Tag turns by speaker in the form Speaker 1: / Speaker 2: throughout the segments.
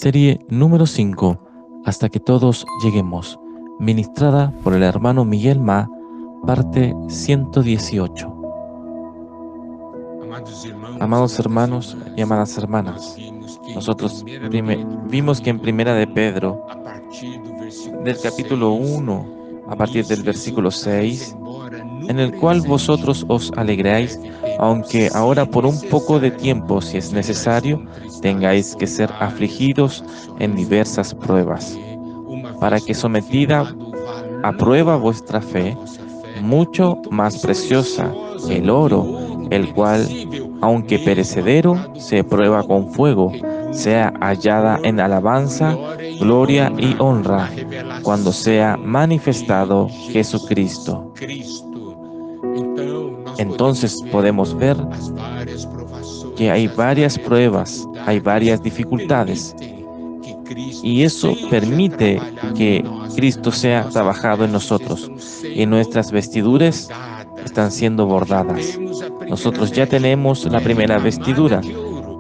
Speaker 1: Serie número 5, Hasta que todos lleguemos, ministrada por el hermano Miguel Ma, parte 118. Amados hermanos y amadas hermanas, nosotros vimos que en Primera de Pedro, del capítulo 1, a partir del versículo 6, en el cual vosotros os alegráis, aunque ahora por un poco de tiempo, si es necesario, tengáis que ser afligidos en diversas pruebas, para que sometida a prueba vuestra fe, mucho más preciosa que el oro, el cual, aunque perecedero, se prueba con fuego, sea hallada en alabanza, gloria y honra, cuando sea manifestado Jesucristo. Entonces podemos ver que hay varias pruebas, hay varias dificultades, y eso permite que Cristo sea trabajado en nosotros, y nuestras vestiduras están siendo bordadas. Nosotros ya tenemos la primera vestidura,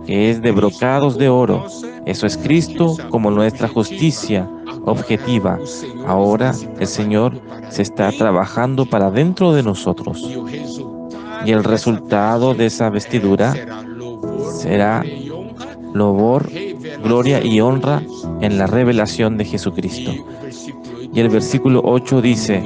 Speaker 1: que es de brocados de oro. Eso es Cristo como nuestra justicia objetiva. Ahora el Señor se está trabajando para dentro de nosotros. Y el resultado de esa vestidura será loor, gloria y honra en la revelación de Jesucristo. Y el versículo 8 dice: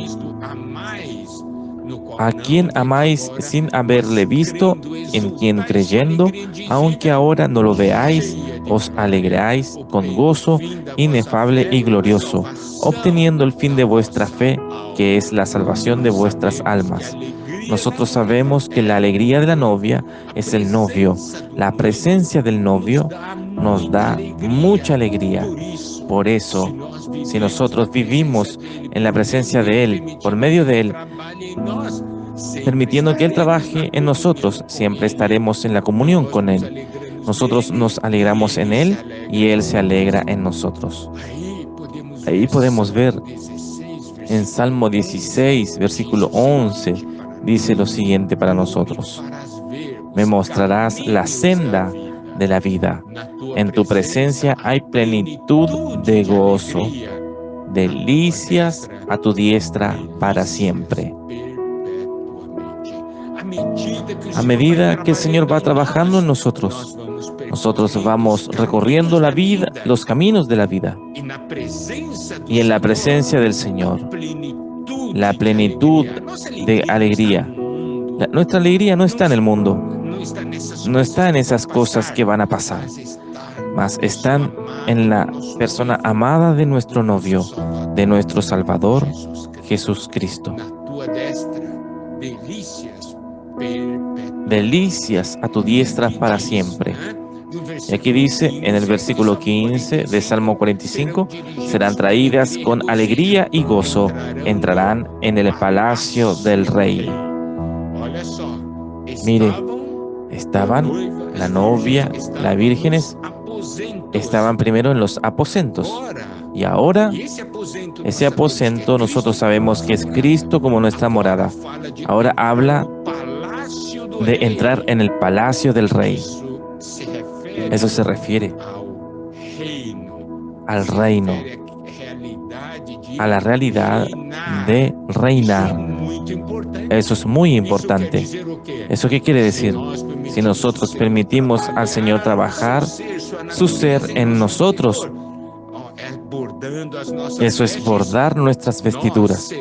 Speaker 1: a quien amáis sin haberle visto, en quien creyendo, aunque ahora no lo veáis, os alegráis con gozo inefable y glorioso, obteniendo el fin de vuestra fe, que es la salvación de vuestras almas. Nosotros sabemos que la alegría de la novia es el novio. La presencia del novio nos da mucha alegría. Por eso, si nosotros vivimos en la presencia de Él, por medio de Él, permitiendo que Él trabaje en nosotros, siempre estaremos en la comunión con Él. Nosotros nos alegramos en Él y Él se alegra en nosotros. Ahí podemos ver en Salmo 16, versículo 11, dice lo siguiente para nosotros: me mostrarás la senda de la vida. En tu presencia hay plenitud de gozo, delicias a tu diestra para siempre. A medida que el Señor va trabajando en nosotros, nosotros vamos recorriendo la vida, los caminos de la vida. Y en la presencia del Señor, la plenitud de alegría. Nuestra alegría no está en el mundo, no está en esas cosas que van a pasar, mas están en la persona amada de nuestro novio, de nuestro Salvador, Jesucristo. Delicias a tu diestra para siempre. Y aquí dice en el versículo 15 de Salmo 45, serán traídas con alegría y gozo, entrarán en el palacio del rey. Mire, estaban la novia, las vírgenes, estaban primero en los aposentos. Y ahora, ese aposento nosotros sabemos que es Cristo como nuestra morada. Ahora habla de entrar en el palacio del rey. Eso se refiere al reino, a la realidad de reinar. Eso es muy importante. ¿Eso qué quiere decir? Si nosotros permitimos al Señor trabajar su ser en nosotros, eso es bordar nuestras vestiduras.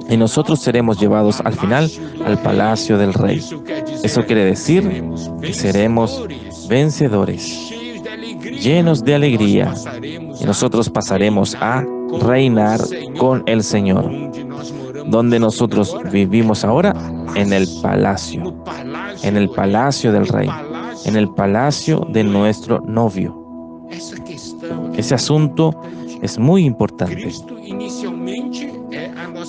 Speaker 1: Y nosotros seremos llevados al final al palacio del Rey. Eso quiere decir que seremos vencedores, llenos de alegría. Y nosotros pasaremos a reinar con el Señor. ¿Donde nosotros vivimos ahora? En el palacio del Rey, en el palacio de nuestro novio. Ese asunto es muy importante.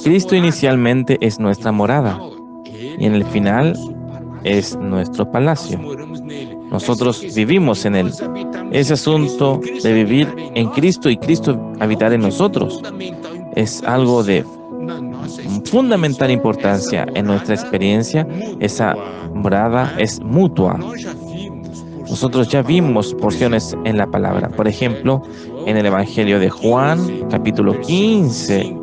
Speaker 1: Cristo inicialmente es nuestra morada y en el final es nuestro palacio. Nosotros vivimos en Él. Ese asunto de vivir en Cristo y Cristo habitar en nosotros es algo de fundamental importancia en nuestra experiencia. Esa morada es mutua. Nosotros ya vimos porciones en la palabra. Por ejemplo, en el Evangelio de Juan, capítulo 15,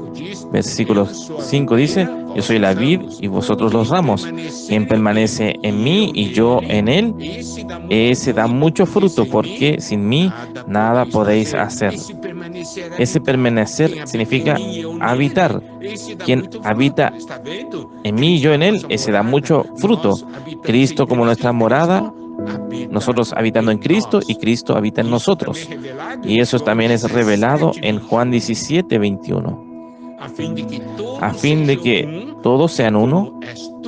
Speaker 1: versículo 5 dice: yo soy la vid y vosotros los ramos. Quien permanece en mí y yo en él, ese da mucho fruto, porque sin mí nada podéis hacer. Ese permanecer significa habitar. Quien habita en mí y yo en él, ese da mucho fruto. Cristo como nuestra morada, nosotros habitando en Cristo y Cristo habita en nosotros. Y eso también es revelado en Juan 17:21. A fin de que todos sean uno,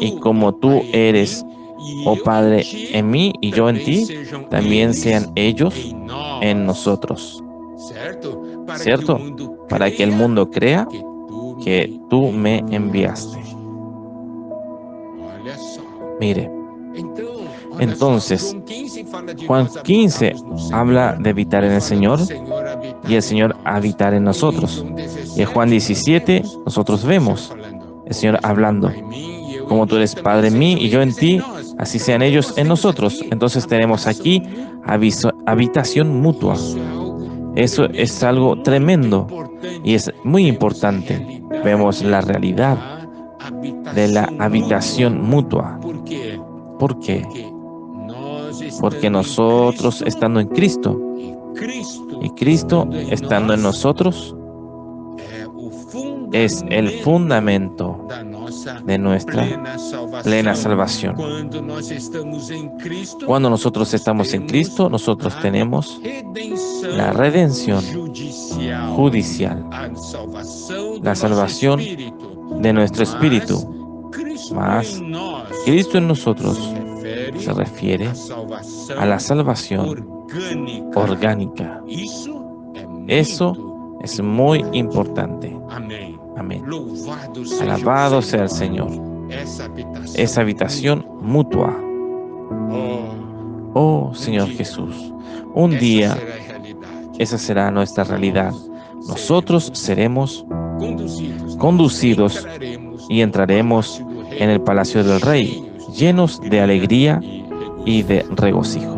Speaker 1: y como tú eres, oh Padre, en mí y yo en ti, también sean ellos en nosotros. ¿Cierto? Para que el mundo crea que tú me enviaste. Mire, entonces, Juan 15 habla de habitar en el Señor y el Señor habitar en nosotros. Y en Juan 17 nosotros vemos el Señor hablando: como tú eres Padre en mí y yo en ti, así sean ellos en nosotros. Entonces tenemos aquí habitación mutua. Eso es algo tremendo y es muy importante. Vemos la realidad de la habitación mutua. ¿Por qué? Porque nosotros estando en Cristo y Cristo estando en nosotros es el fundamento de nuestra plena salvación. Cuando nosotros estamos en Cristo, nosotros tenemos la redención judicial, la salvación de nuestro espíritu. Mas Cristo en nosotros se refiere a la salvación orgánica. Eso es muy importante. Amén. Alabado sea el Señor. Esa habitación mutua. Oh Señor Jesús, un día esa será nuestra realidad. Nosotros seremos conducidos y entraremos en el palacio del Rey, llenos de alegría y de regocijo.